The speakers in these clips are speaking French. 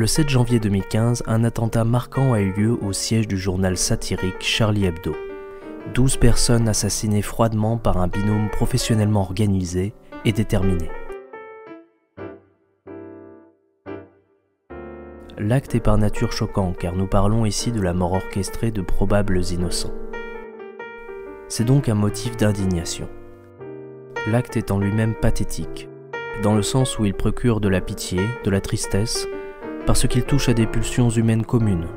Le 7 janvier 2015, un attentat marquant a eu lieu au siège du journal satirique Charlie Hebdo. 12 personnes assassinées froidement par un binôme professionnellement organisé et déterminé. L'acte est par nature choquant car nous parlons ici de la mort orchestrée de probables innocents. C'est donc un motif d'indignation. L'acte est en lui-même pathétique, dans le sens où il procure de la pitié, de la tristesse, parce qu'il touche à des pulsions humaines communes.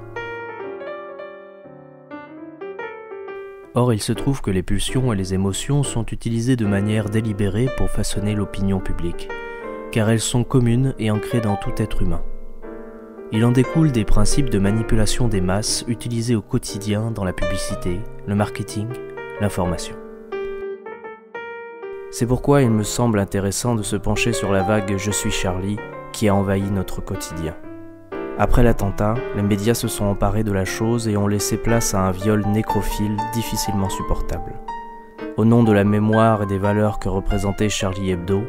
Or, il se trouve que les pulsions et les émotions sont utilisées de manière délibérée pour façonner l'opinion publique, car elles sont communes et ancrées dans tout être humain. Il en découle des principes de manipulation des masses utilisés au quotidien dans la publicité, le marketing, l'information. C'est pourquoi il me semble intéressant de se pencher sur la vague « Je suis Charlie » qui a envahi notre quotidien. Après l'attentat, les médias se sont emparés de la chose et ont laissé place à un viol nécrophile difficilement supportable. Au nom de la mémoire et des valeurs que représentait Charlie Hebdo,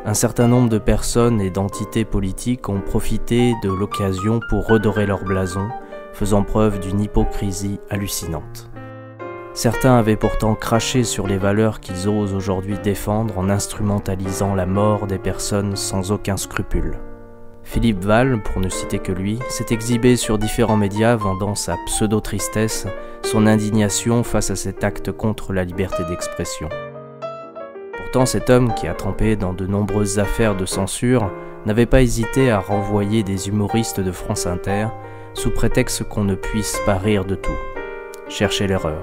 un certain nombre de personnes et d'entités politiques ont profité de l'occasion pour redorer leur blason, faisant preuve d'une hypocrisie hallucinante. Certains avaient pourtant craché sur les valeurs qu'ils osent aujourd'hui défendre en instrumentalisant la mort des personnes sans aucun scrupule. Philippe Val, pour ne citer que lui, s'est exhibé sur différents médias vendant sa pseudo-tristesse, son indignation face à cet acte contre la liberté d'expression. Pourtant, cet homme, qui a trempé dans de nombreuses affaires de censure, n'avait pas hésité à renvoyer des humoristes de France Inter, sous prétexte qu'on ne puisse pas rire de tout. Cherchez l'erreur.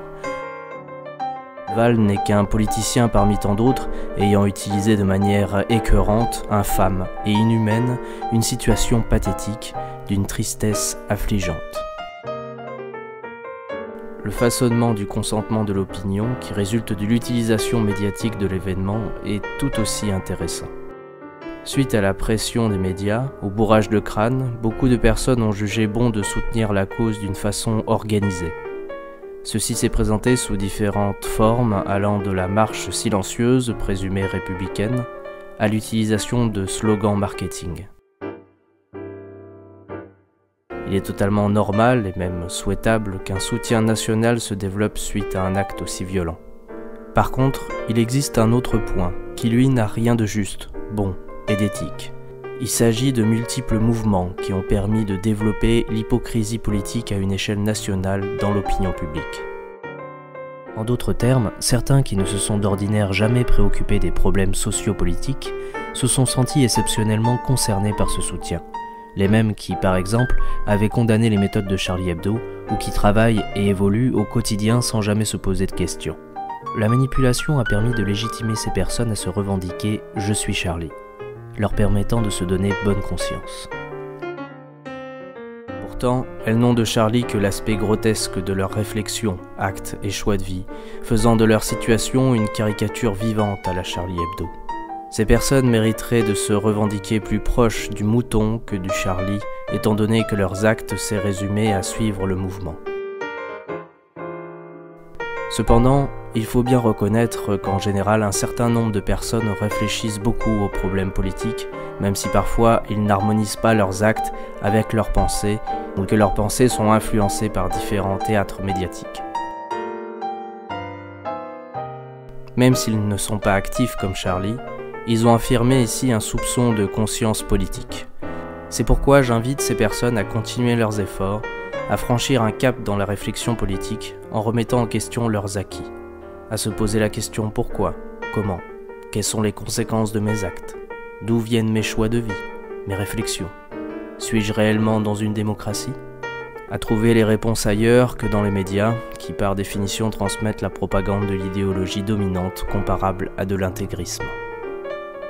Val n'est qu'un politicien parmi tant d'autres, ayant utilisé de manière écœurante, infâme et inhumaine une situation pathétique d'une tristesse affligeante. Le façonnement du consentement de l'opinion qui résulte de l'utilisation médiatique de l'événement est tout aussi intéressant. Suite à la pression des médias, au bourrage de crâne, beaucoup de personnes ont jugé bon de soutenir la cause d'une façon organisée. Ceci s'est présenté sous différentes formes allant de la marche silencieuse, présumée républicaine, à l'utilisation de slogans marketing. Il est totalement normal et même souhaitable qu'un soutien national se développe suite à un acte aussi violent. Par contre, il existe un autre point qui lui n'a rien de juste, bon et d'éthique. Il s'agit de multiples mouvements qui ont permis de développer l'hypocrisie politique à une échelle nationale dans l'opinion publique. En d'autres termes, certains qui ne se sont d'ordinaire jamais préoccupés des problèmes sociopolitiques se sont sentis exceptionnellement concernés par ce soutien. Les mêmes qui, par exemple, avaient condamné les méthodes de Charlie Hebdo ou qui travaillent et évoluent au quotidien sans jamais se poser de questions. La manipulation a permis de légitimer ces personnes à se revendiquer « Je suis Charlie », leur permettant de se donner bonne conscience. Pourtant, elles n'ont de Charlie que l'aspect grotesque de leurs réflexions, actes et choix de vie, faisant de leur situation une caricature vivante à la Charlie Hebdo. Ces personnes mériteraient de se revendiquer plus proches du mouton que du Charlie, étant donné que leurs actes s'est résumé à suivre le mouvement. Cependant, il faut bien reconnaître qu'en général, un certain nombre de personnes réfléchissent beaucoup aux problèmes politiques, même si parfois ils n'harmonisent pas leurs actes avec leurs pensées, ou que leurs pensées sont influencées par différents théâtres médiatiques. Même s'ils ne sont pas actifs comme Charlie, ils ont affirmé ici un soupçon de conscience politique. C'est pourquoi j'invite ces personnes à continuer leurs efforts, à franchir un cap dans la réflexion politique en remettant en question leurs acquis, à se poser la question pourquoi, comment, quelles sont les conséquences de mes actes, d'où viennent mes choix de vie, mes réflexions, suis-je réellement dans une démocratie ? À trouver les réponses ailleurs que dans les médias, qui par définition transmettent la propagande de l'idéologie dominante comparable à de l'intégrisme.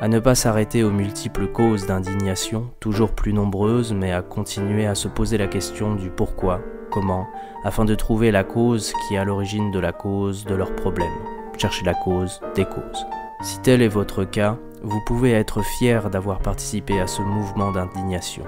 À ne pas s'arrêter aux multiples causes d'indignation, toujours plus nombreuses, mais à continuer à se poser la question du pourquoi, comment, afin de trouver la cause qui est à l'origine de la cause de leurs problèmes. Chercher la cause des causes. Si tel est votre cas, vous pouvez être fier d'avoir participé à ce mouvement d'indignation.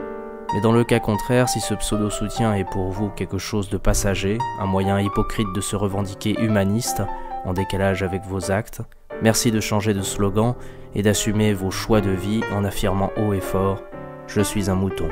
Mais dans le cas contraire, si ce pseudo-soutien est pour vous quelque chose de passager, un moyen hypocrite de se revendiquer humaniste, en décalage avec vos actes, merci de changer de slogan et d'assumer vos choix de vie en affirmant haut et fort « Je suis un mouton ».